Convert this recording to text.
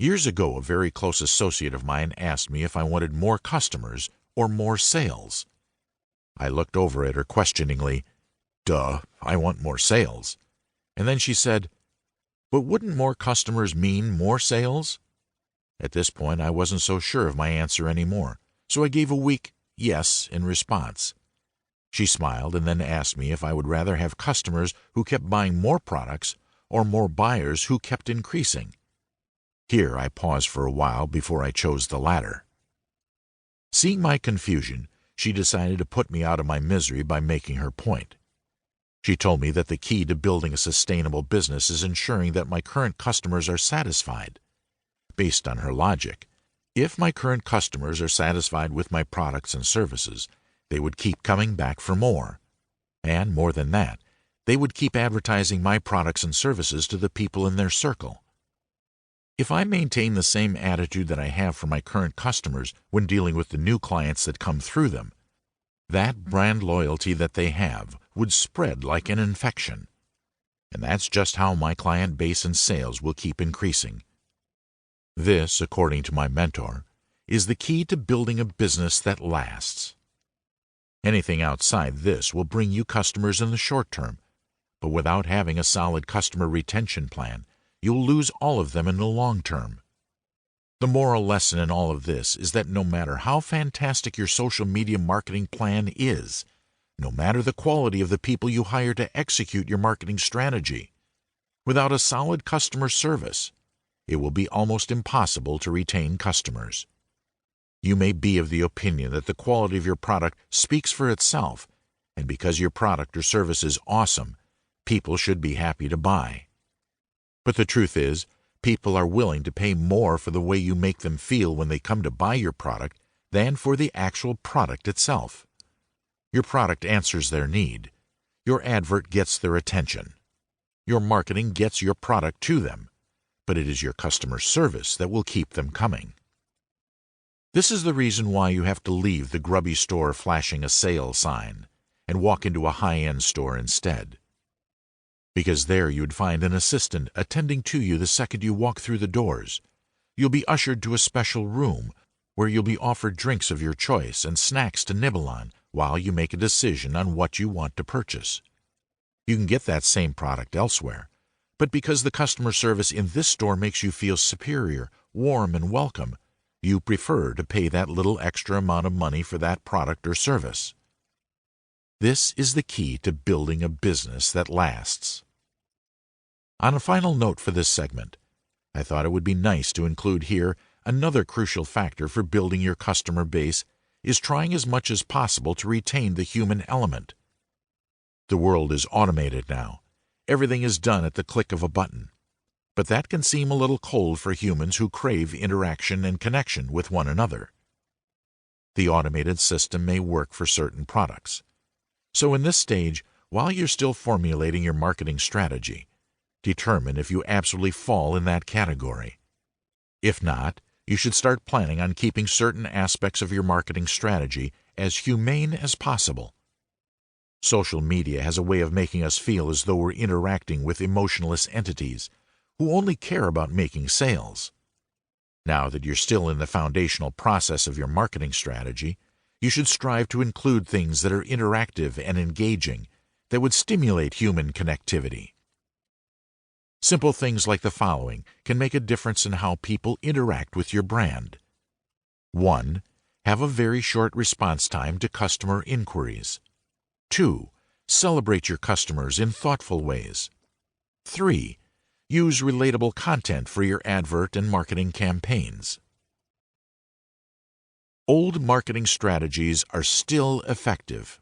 Years ago, a very close associate of mine asked me if I wanted more customers or more sales. I looked over at her questioningly. Duh, I want more sales. And then she said, but wouldn't more customers mean more sales? At this point, I wasn't so sure of my answer anymore, so I gave a weak yes in response. She smiled and then asked me if I would rather have customers who kept buying more products or more buyers who kept increasing. Here I paused for a while before I chose the latter. Seeing my confusion, she decided to put me out of my misery by making her point. She told me that the key to building a sustainable business is ensuring that my current customers are satisfied. Based on her logic, if my current customers are satisfied with my products and services, they would keep coming back for more. And more than that, they would keep advertising my products and services to the people in their circle. If I maintain the same attitude that I have for my current customers when dealing with the new clients that come through them, that brand loyalty that they have would spread like an infection. And that's just how my client base and sales will keep increasing. This, according to my mentor, is the key to building a business that lasts. Anything outside this will bring you customers in the short term, but without having a solid customer retention plan, you'll lose all of them in the long term. The moral lesson in all of this is that no matter how fantastic your social media marketing plan is, no matter the quality of the people you hire to execute your marketing strategy, without a solid customer service, it will be almost impossible to retain customers. You may be of the opinion that the quality of your product speaks for itself, and because your product or service is awesome, people should be happy to buy. But the truth is, people are willing to pay more for the way you make them feel when they come to buy your product than for the actual product itself. Your product answers their need. Your advert gets their attention. Your marketing gets your product to them, but it is your customer service that will keep them coming. This is the reason why you have to leave the grubby store flashing a sale sign and walk into a high-end store instead. Because there you'd find an assistant attending to you the second you walk through the doors. You'll be ushered to a special room where you'll be offered drinks of your choice and snacks to nibble on while you make a decision on what you want to purchase. You can get that same product elsewhere, but because the customer service in this store makes you feel superior, warm, and welcome, you prefer to pay that little extra amount of money for that product or service. This is the key to building a business that lasts. On a final note for this segment, I thought it would be nice to include here another crucial factor for building your customer base is trying as much as possible to retain the human element. The world is automated now. Everything is done at the click of a button. But that can seem a little cold for humans who crave interaction and connection with one another. The automated system may work for certain products. So in this stage, while you're still formulating your marketing strategy, determine if you absolutely fall in that category. If not, you should start planning on keeping certain aspects of your marketing strategy as humane as possible. Social media has a way of making us feel as though we're interacting with emotionless entities who only care about making sales. Now that you're still in the foundational process of your marketing strategy, you should strive to include things that are interactive and engaging, that would stimulate human connectivity. Simple things like the following can make a difference in how people interact with your brand. 1. Have a very short response time to customer inquiries. 2. Celebrate your customers in thoughtful ways. 3. Use relatable content for your advert and marketing campaigns. Old marketing strategies are still effective.